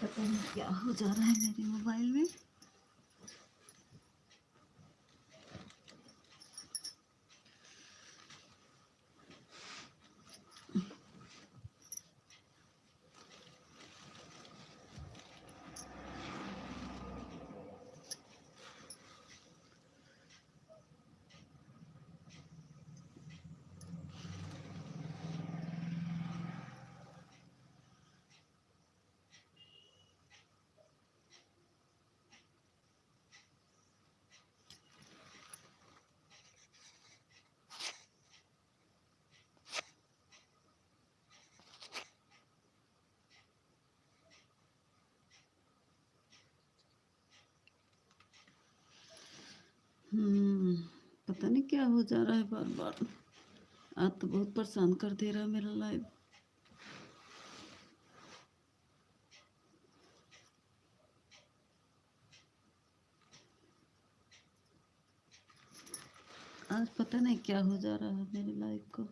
पता नहीं क्या हो जा रहा है मेरे मोबाइल में। पता नहीं क्या हो जा रहा है बार बार। आज तो बहुत परेशान कर दे रहा है मेरा लाइव। आज पता नहीं क्या हो जा रहा है मेरे लाइव को।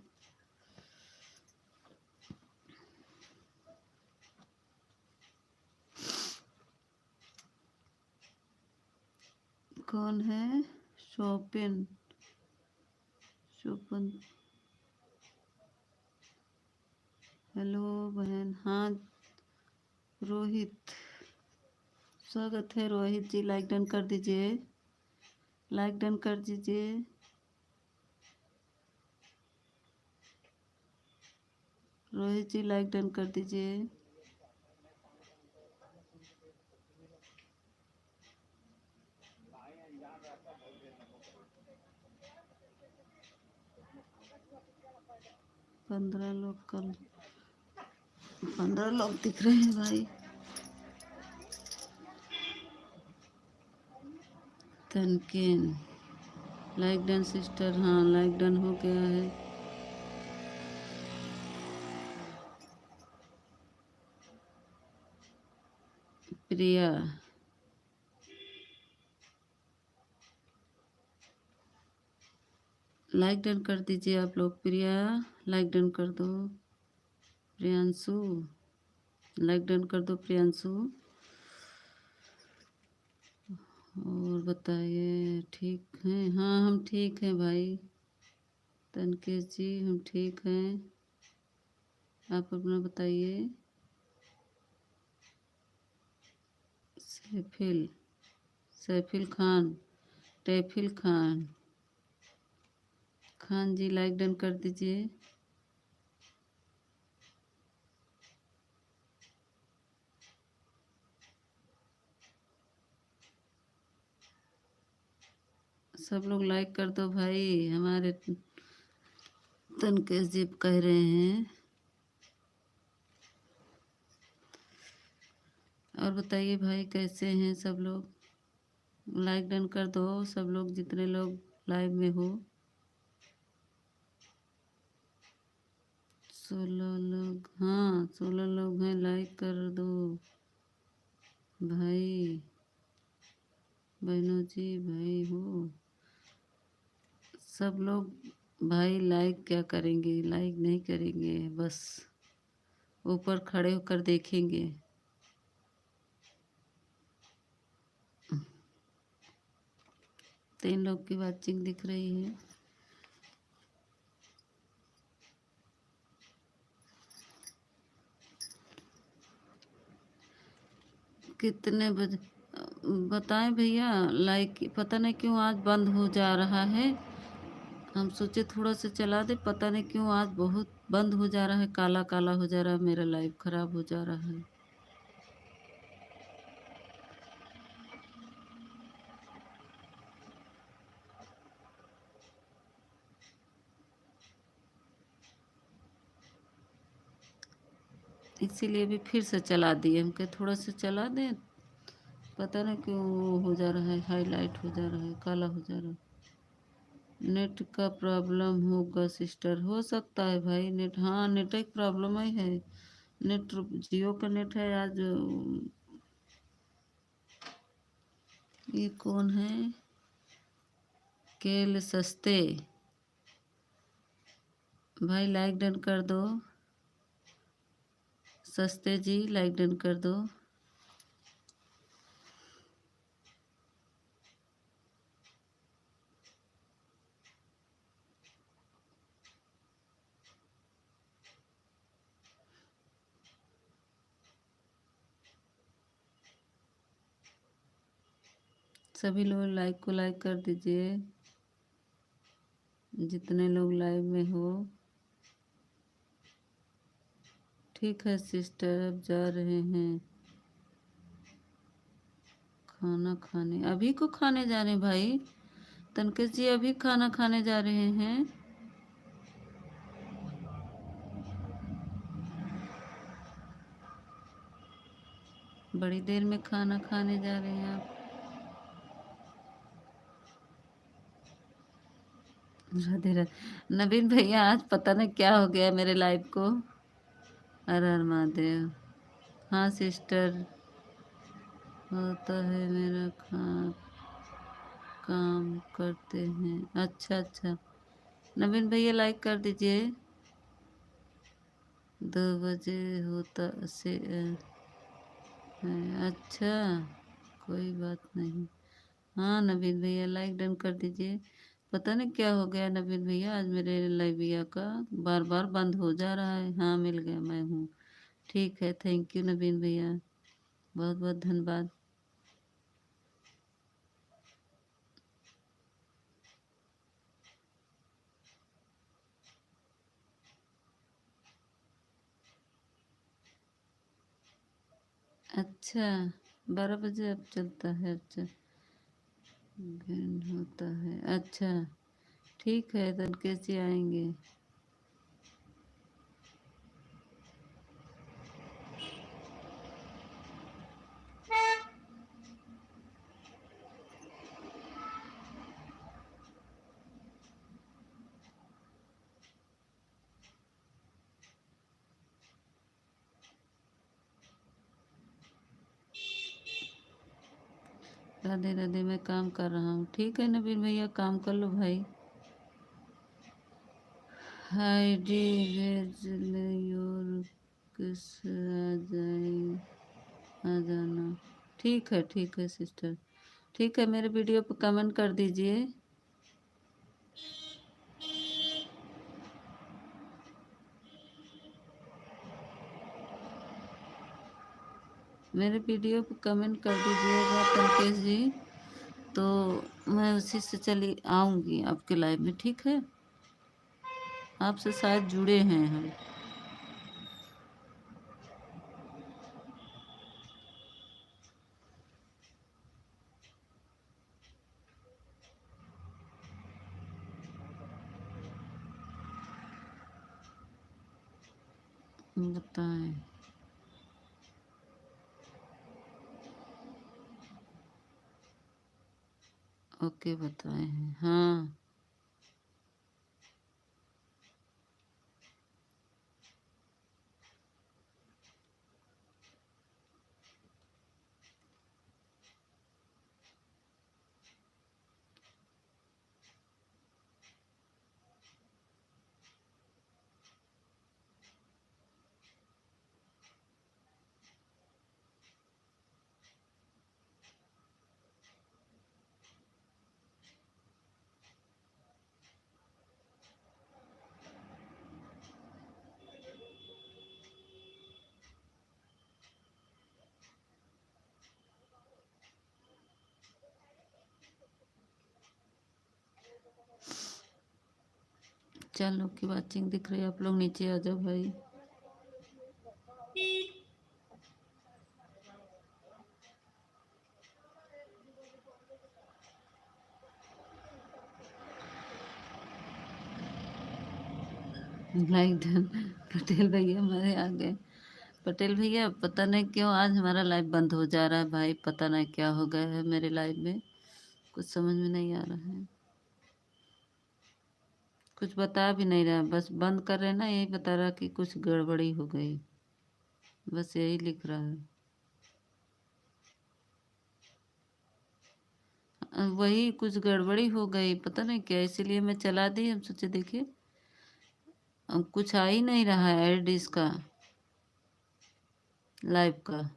कौन है? शोपिन शोपन। हेलो बहन। हाँ रोहित, स्वागत है रोहित जी। लाइक डन कर दीजिए, लाइक डन कर दीजिए। रोहित जी लाइक डन कर दीजिए। पंद्रह लोग कल 15 लोग दिख रहे हैं भाई। तनकिन लाइक डन सिस्टर। हाँ लाइक डन हो गया है। प्रिया लाइक डन कर दीजिए आप लोग। प्रिया लाइक डन कर दो। प्रियांशु लाइक डन कर दो। प्रियांशु और बताइए ठीक हैं? हाँ हम ठीक हैं भाई। तनकेश जी हम ठीक हैं। आप अपना बताइए। सैफिल सैफिल खान, टैफिल खान, खान जी लाइक डन कर दीजिए। सब लोग लाइक कर दो भाई। हमारे तनकेश जी कह रहे हैं। और बताइए भाई कैसे हैं सब लोग? लाइक डन कर दो सब लोग, जितने लोग लाइव में हो। 16 लोग, हाँ 16 लोग हैं। लाइक कर दो भाई। बहनों जी भाई हो सब लोग भाई। लाइक क्या करेंगे? लाइक नहीं करेंगे, बस ऊपर खड़े होकर देखेंगे। 3 लोग की वाचिंग दिख रही है। कितने बजे बताएं भैया? लाइक पता नहीं क्यों आज बंद हो जा रहा है। हम सोचे थोड़ा सा चला दे, पता नहीं क्यों आज बहुत बंद हो जा रहा है। काला काला हो जा रहा है, मेरा लाइव खराब हो जा रहा है। इसीलिए भी फिर से चला दिए। हम कहे थोड़ा सा चला दें, पता नहीं क्यों वो हो जा रहा है, हाईलाइट हो जा रहा है, काला हो जा रहा है। नेट का प्रॉब्लम होगा सिस्टर, हो सकता है भाई। नेट, हाँ नेट एक प्रॉब्लम ही है। नेट जियो का नेट है आज। ये कौन है? केल सस्ते भाई लाइक डन कर दो। सस्ते जी लाइक डन कर दो। सभी लोग लाइक को लाइक कर दीजिए, जितने लोग लाइव में हो। ठीक है सिस्टर, अब जा रहे हैं खाना खाने। अभी को खाने जा रहे हैं भाई? तनकेश जी अभी खाना खाने जा रहे हैं? बड़ी देर में खाना खाने जा रहे हैं आप? राधे राधे। नवीन भैया आज पता नहीं क्या हो गया मेरे लाइव को। हर हर महादेव। हाँ सिस्टर, होता है मेरा काम करते हैं। अच्छा अच्छा, नवीन भैया लाइक कर दीजिए। 2 बजे होता से है। अच्छा, कोई बात नहीं। हाँ नवीन भैया लाइक डन कर दीजिए। पता नहीं क्या हो गया नवीन भैया, आज मेरे लाइविया का बार बार बंद हो जा रहा है। हाँ मिल गया, मैं हूँ। ठीक है, थैंक यू नवीन भैया, बहुत बहुत धन्यवाद। अच्छा, 12 बजे अब चलता है? अच्छा, बैंड होता है। अच्छा ठीक है, तनकेश जी आएंगे। राधे राधे, मैं काम कर रहा हूँ। ठीक है नवीन भैया, काम कर लो भाई। हाय डी भेज ले योर किस आ जाए, आ जाना। ठीक है सिस्टर, ठीक है। मेरे वीडियो पर कमेंट कर दीजिए। मेरे वीडियो पर कमेंट कर दीजिएगा तनकेश जी, तो मैं उसी से चली आऊँगी आपके लाइव में। ठीक है, आपसे शायद जुड़े हैं हम। बताएं। ओके बताए हैं, हाँ। चलो की वाचिंग दिख रही है, आप लोग नीचे आ जाओ भाई। Like done. पटेल भैया हमारे आ गए। पटेल भैया पता नहीं क्यों आज हमारा लाइव बंद हो जा रहा है भाई, पता नहीं क्या हो गया है मेरे लाइव में, कुछ समझ में नहीं आ रहा है। कुछ बता भी नहीं रहा, बस बंद कर रहे ना, यही बता रहा कि कुछ गड़बड़ी हो गई, बस यही लिख रहा है। वही कुछ गड़बड़ी हो गई, पता नहीं क्या, इसीलिए मैं चला दी। हम सोचे देखिए, अब कुछ आ ही नहीं रहा है ऐड इसका, लाइव का।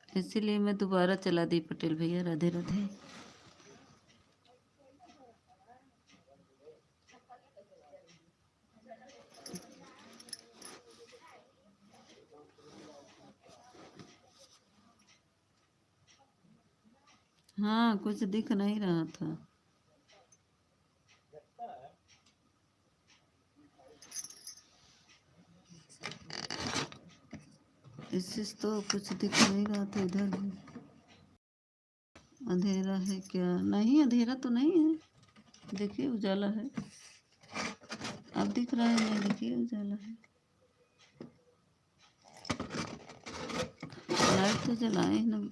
इसीलिए मैं दोबारा चला दी। पटेल भैया राधे राधे। हाँ, कुछ दिख नहीं रहा था। इससे तो कुछ दिख नहीं रहा था इधर भी। अंधेरा है क्या? नहीं, अंधेरा तो नहीं है। देखिए उजाला है। अब दिख रहा है? नहीं, देखिए उजाला है। लाइट तो जलाए ना।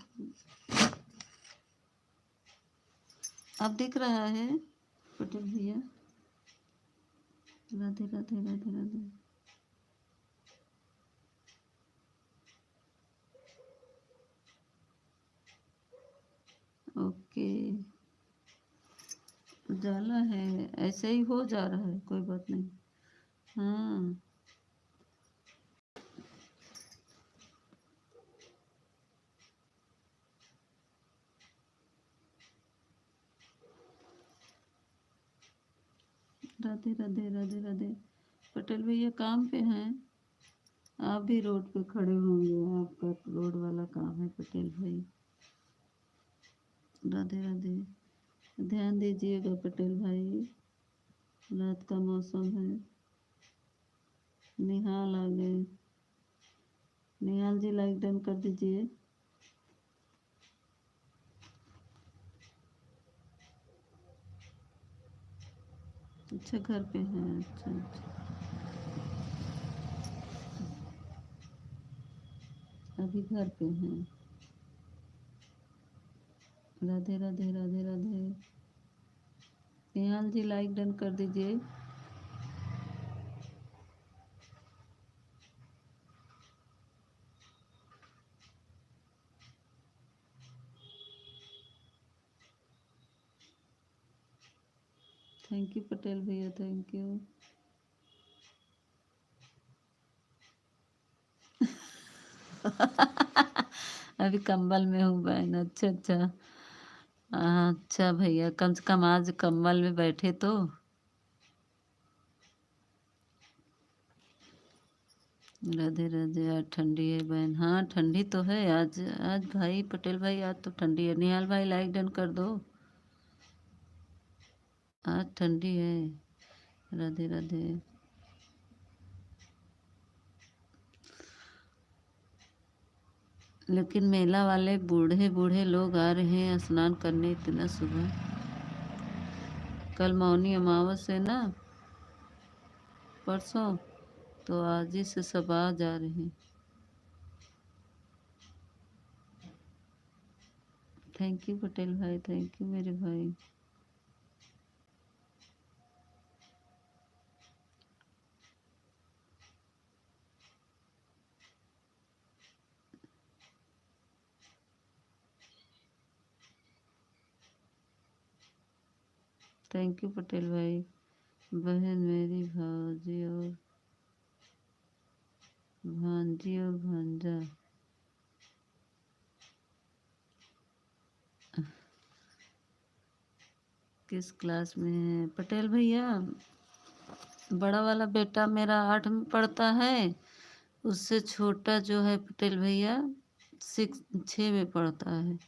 अब दिख रहा है पटेल भैया। राधे राधे राधे राधे। ओके। उजाला है। ऐसे ही हो जा रहा है, कोई बात नहीं। हाँ। राधे राधे राधे राधे। पटेल भैया काम पे हैं? आप भी रोड पे खड़े होंगे, आपका रोड वाला काम है पटेल भाई। राधे राधे। ध्यान दीजिएगा पटेल भाई, रात का मौसम है। निहाल आ गए। निहाल जी लाइक डन कर दीजिए। अच्छा, घर पे हैं? अच्छा अच्छा। अभी घर पे हैं। राधे राधे राधे राधे। निहाल जी लाइक डन कर दीजिए। थैंक यू पटेल भैया, थैंक यू। अभी कंबल में हूँ बहन। अच्छा अच्छा। अच्छा भैया, कम से कम आज कंबल में बैठे तो। राधे राधे। आज ठंडी है बहन। हाँ, ठंडी तो है आज। आज भाई पटेल भाई, आज तो ठंडी है। निहाल भाई लाइक डन कर दो। आज ठंडी है। राधे राधे। लेकिन मेला वाले बूढ़े बूढ़े लोग आ रहे हैं स्नान करने इतना सुबह। कल मौनी अमावस है ना, परसों। तो आज ही से सब आ जा रहे हैं। थैंक यू पटेल भाई, थैंक यू मेरे भाई। थैंक यू पटेल भाई। बहन मेरी भाजी और भांजी और भांजा किस क्लास में है पटेल भैया? बड़ा वाला बेटा मेरा 8 में पढ़ता है। उससे छोटा जो है पटेल भैया 6 में पढ़ता है।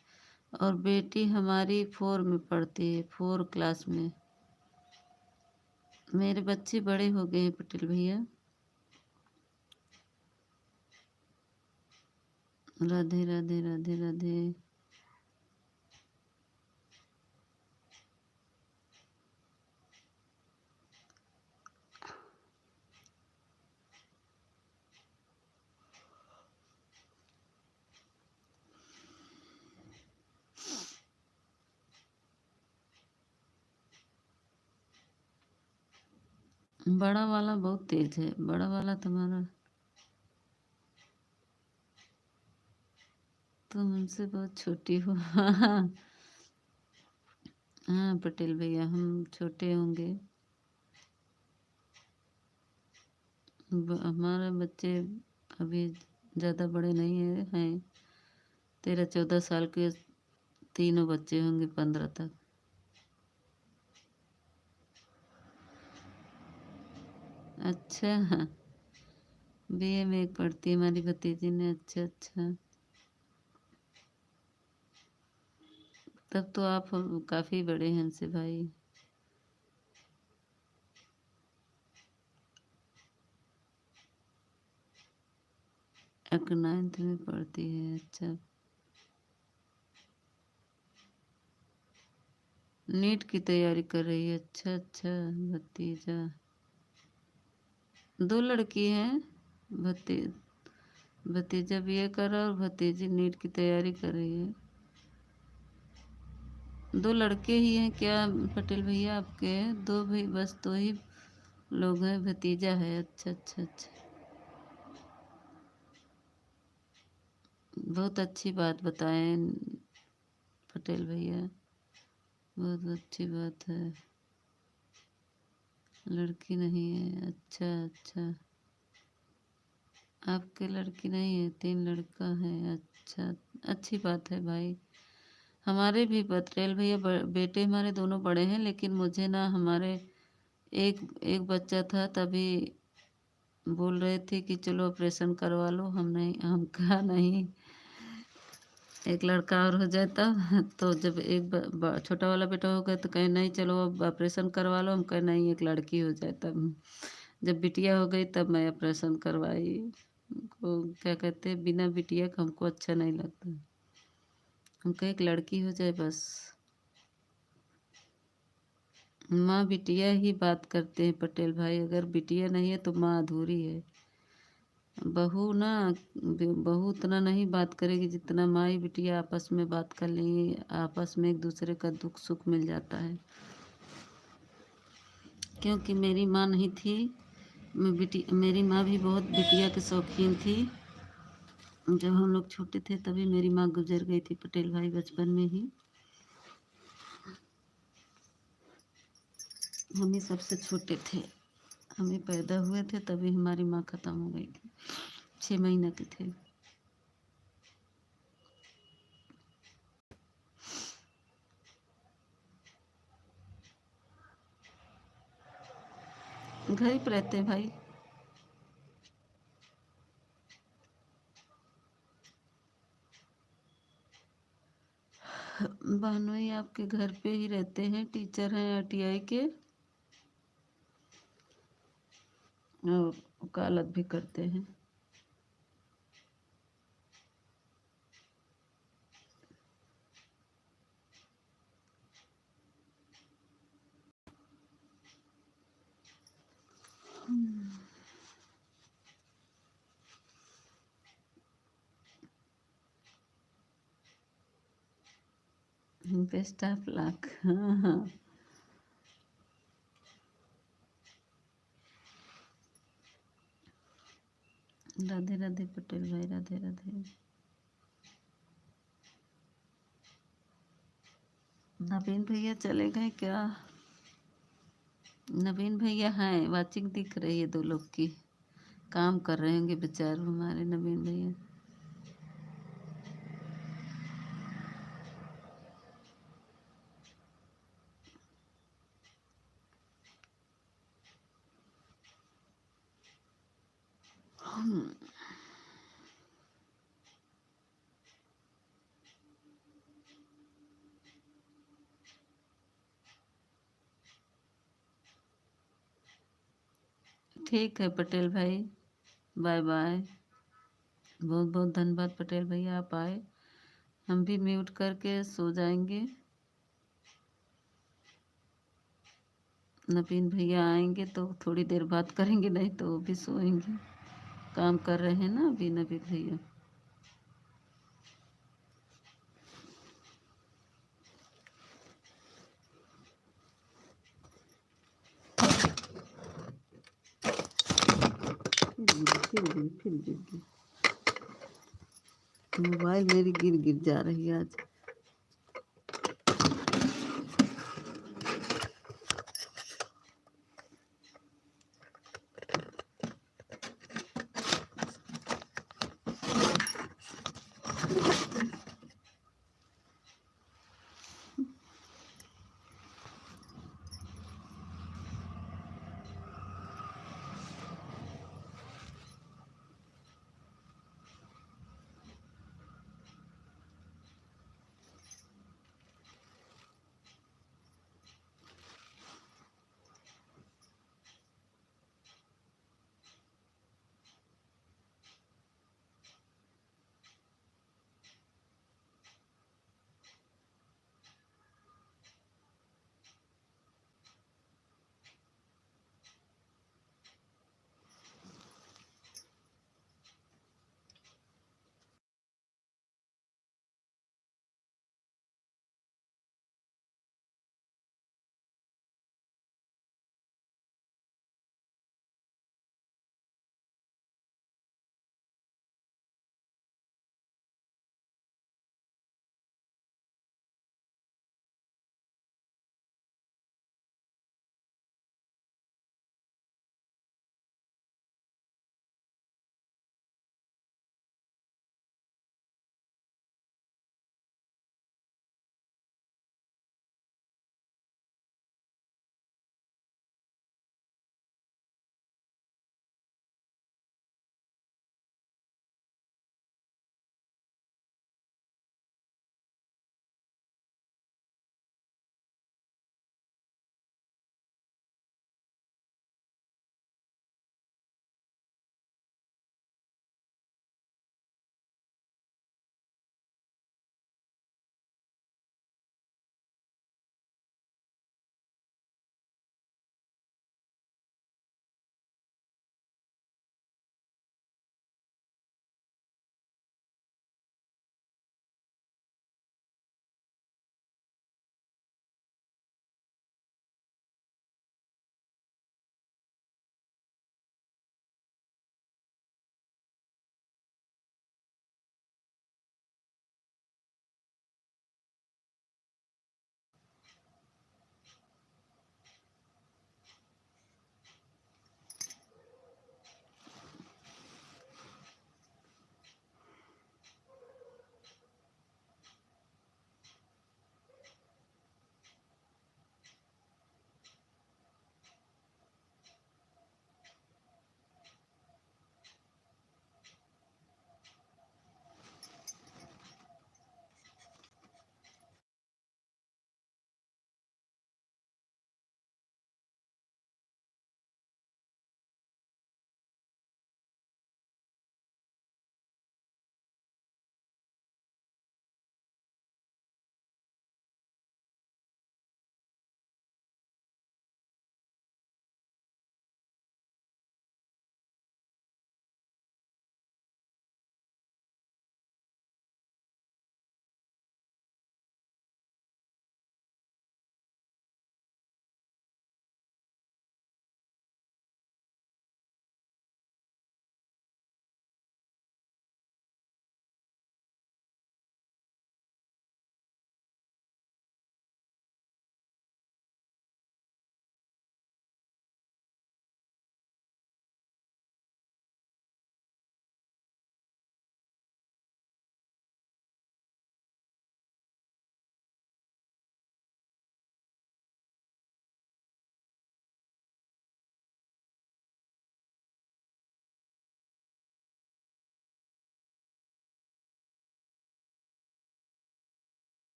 और बेटी हमारी 4 में पढ़ती है, 4 क्लास में। मेरे बच्चे बड़े हो गए हैं पटेल भैया। राधे राधे राधे राधे। बड़ा वाला बहुत तेज है, बड़ा वाला तुम्हारा। तुम हमसे बहुत छोटी हो। हाँ पटेल भैया, हम छोटे होंगे। हमारे बच्चे अभी ज़्यादा बड़े नहीं हैं। 13-14 साल के तीनों बच्चे होंगे, 15 तक। अच्छा हाँ। बीए में पढ़ती है हमारी भतीजी ने। अच्छा अच्छा। तब तो आप काफ़ी बड़े हैं हमसे भाई। एक 9th में पढ़ती है, अच्छा। नीट की तैयारी कर रही है, अच्छा अच्छा। भतीजा, 2 लड़की हैं। भती भतीजा बीए कर रहा है और भतीजी नीट की तैयारी कर रही है। 2 लड़के ही हैं क्या पटेल भैया आपके? 2 भाई, बस 2 ही लोग हैं, भतीजा है, अच्छा अच्छा अच्छा। बहुत अच्छी बात बताएं पटेल भैया, बहुत अच्छी बात है। लड़की नहीं है, अच्छा अच्छा। आपके लड़की नहीं है, 3 लड़का है, अच्छा। अच्छी बात है भाई। हमारे भी पटेल भैया बेटे हमारे दोनों बड़े हैं, लेकिन मुझे ना हमारे एक एक बच्चा था, तभी बोल रहे थे कि चलो ऑपरेशन करवा लो। हम नहीं, हम कहा नहीं, एक लड़का और हो जाए तब। तो जब एक छोटा वाला बेटा हो गया तो कहे नहीं चलो अब ऑपरेशन करवा लो। हम कहे नहीं, एक लड़की हो जाए तब। जब बिटिया हो गई तब मैं ऑपरेशन करवाई। को क्या कहते हैं, बिना बिटिया का हमको अच्छा नहीं लगता। हम कहे एक लड़की हो जाए बस। माँ बिटिया ही बात करते हैं पटेल भाई, अगर बिटिया नहीं है तो माँ अधूरी है। बहू ना, बहू उतना नहीं बात करेगी जितना माँ बिटिया आपस में बात कर लेंगी। आपस में एक दूसरे का दुख सुख मिल जाता है। क्योंकि मेरी माँ नहीं थी, मेरी माँ भी बहुत बिटिया के शौकीन थी। जब हम लोग छोटे थे तभी मेरी माँ गुजर गई थी पटेल भाई, बचपन में ही। हम ही सबसे छोटे थे, हम ही पैदा हुए थे तभी हमारी माँ खत्म हो गई थी, 6 महीने के थे। घर ही पे रहते हैं भाई। बहनोई आपके घर पे ही रहते हैं, टीचर हैं आईटीआई के, और वकालत भी करते हैं। Best of luck. हाँ हाँ। राधे राधे पटेल भाई, राधे राधे। नवीन भैया चले गए क्या? नवीन भैया हैं, वाचिंग दिख रही है 2 लोग की। काम कर रहे होंगे बेचारे हमारे नवीन भैया। ठीक है पटेल भाई, बाय बाय। बहुत बहुत धन्यवाद पटेल भैया, आप आए। हम भी म्यूट करके सो जाएंगे। नवीन भैया आएंगे तो थोड़ी देर बात करेंगे, नहीं तो वो भी सोएंगे। काम कर रहे हैं ना अभी नवीन भैया। फिर गिर गई। मोबाइल मेरी गिर गिर जा रही है आज।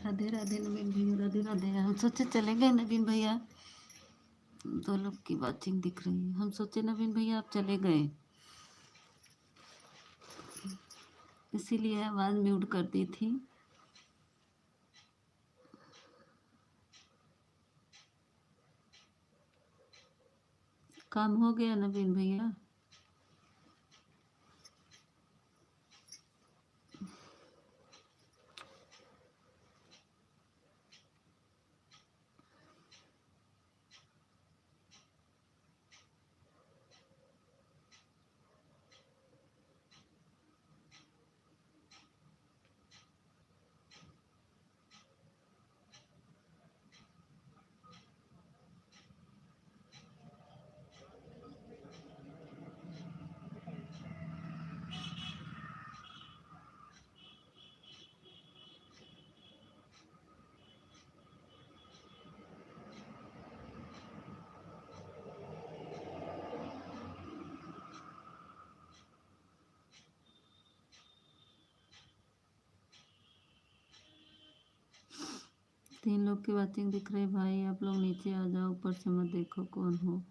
राधे राधे नवीन भैया, राधे राधे। हम सोचे चले गए नवीन भैया, दो लोग की वाचिंग दिख रही है। हम सोचे नवीन भैया आप चले गए, इसीलिए आवाज़ म्यूट कर दी थी। काम हो गया नवीन भैया? तीन लोग की वाचिंग दिख रही। भाई आप लोग नीचे आ जाओ, ऊपर से मत देखो कौन हो।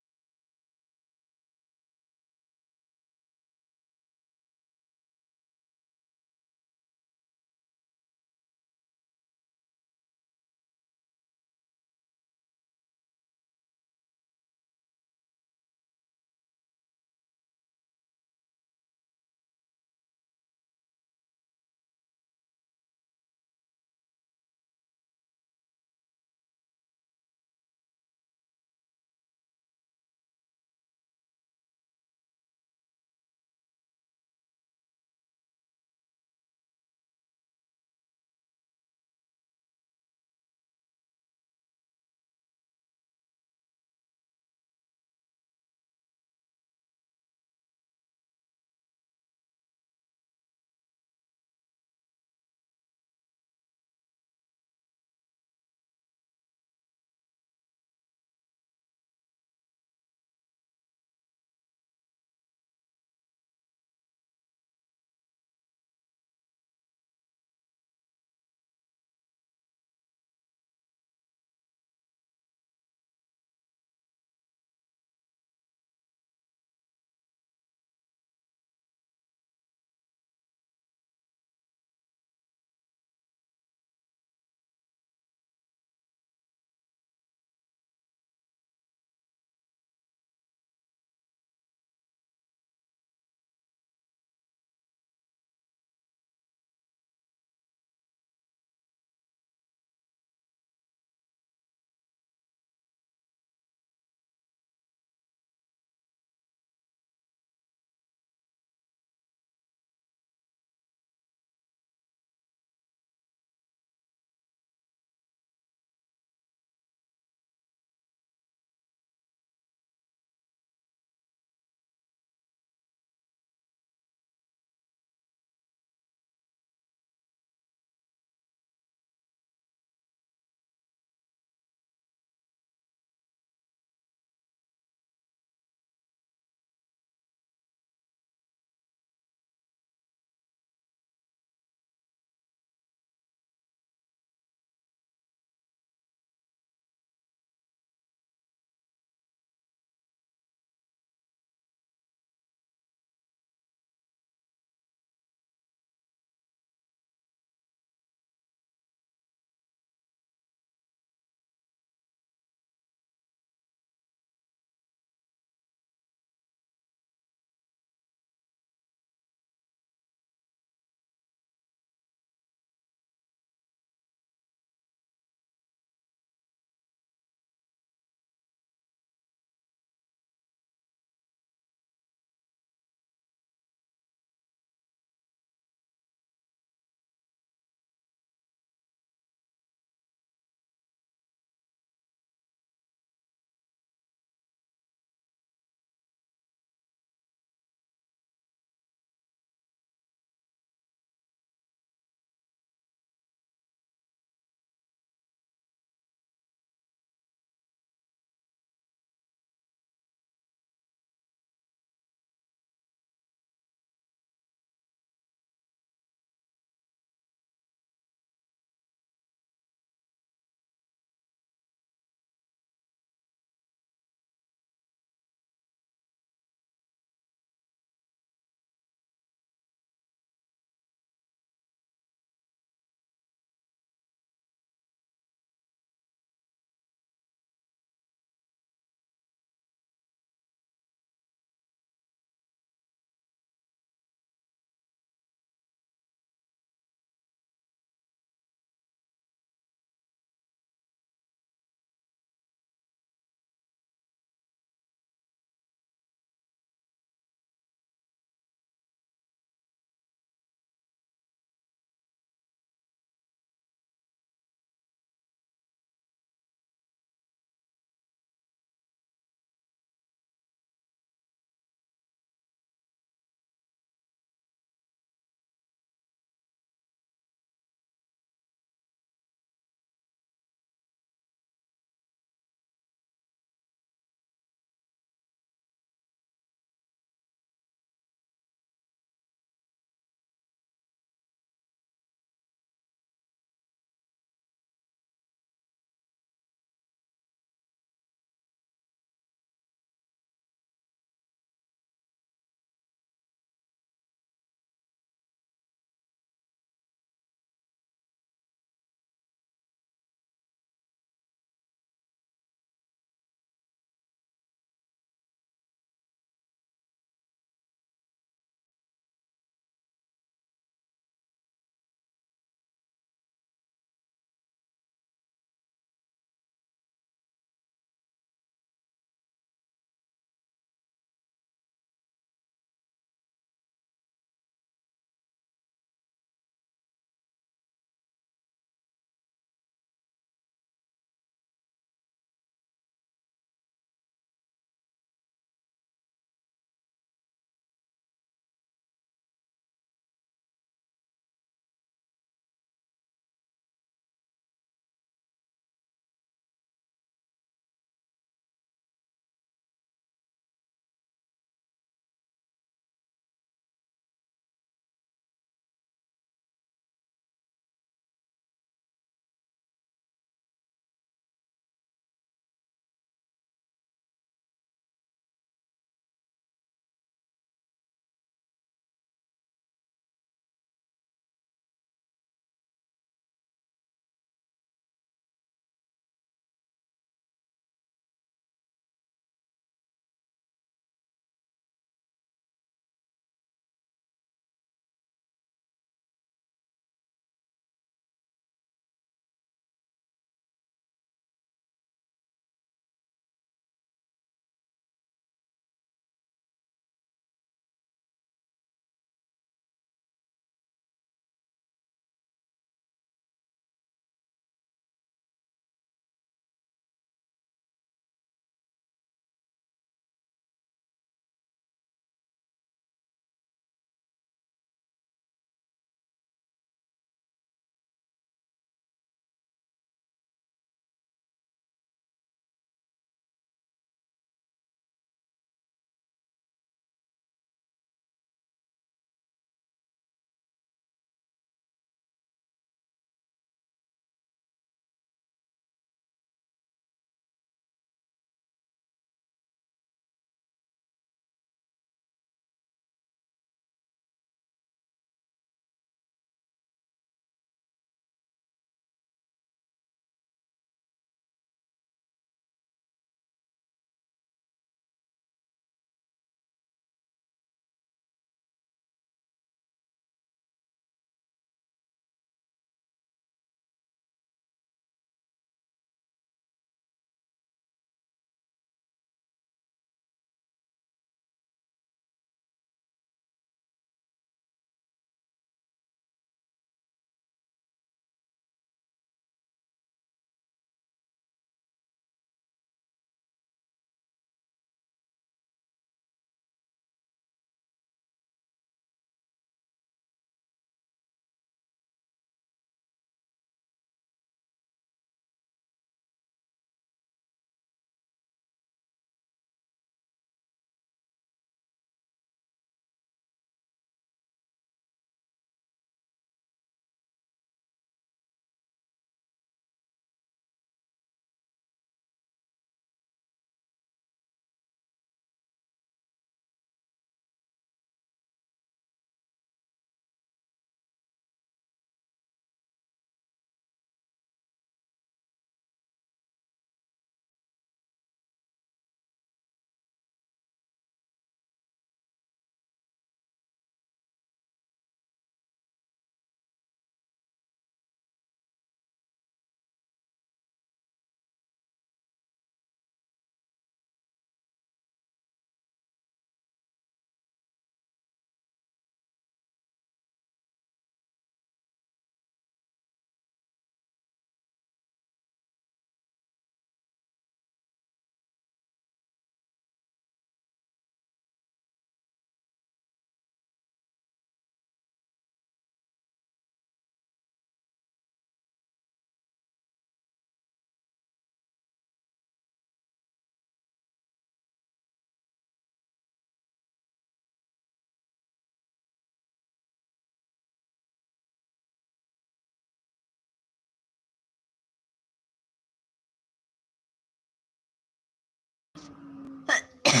हर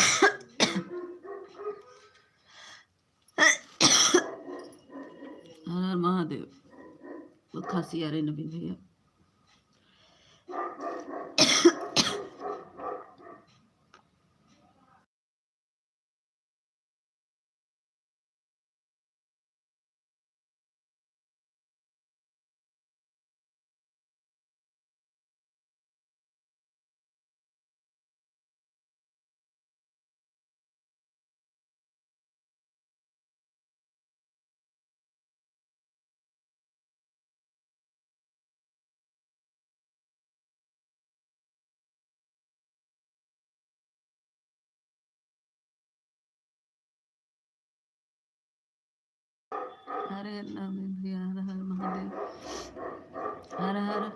हर महादेव। बहुत खांसी आ रही नवीन भैया। हरे नवीन भैया, हर हर महादेव। हर हर।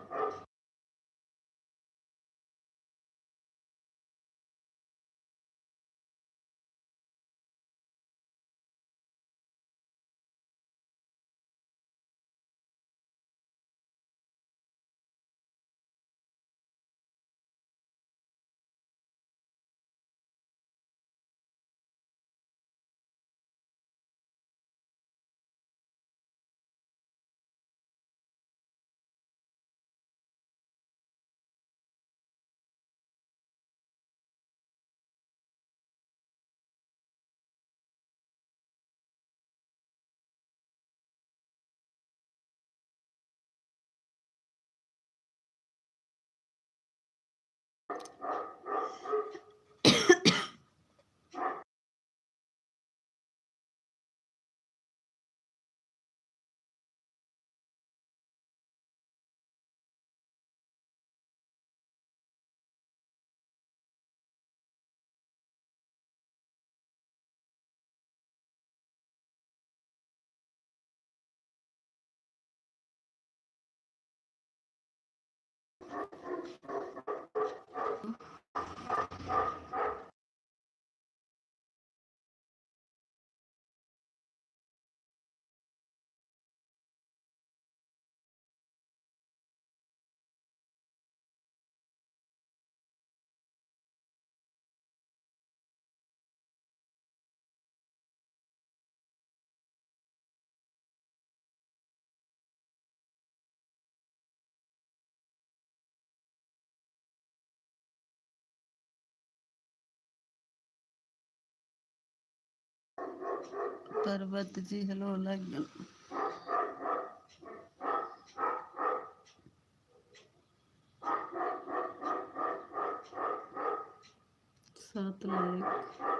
पर्वत जी हेलो लग गल। 7 लाइक।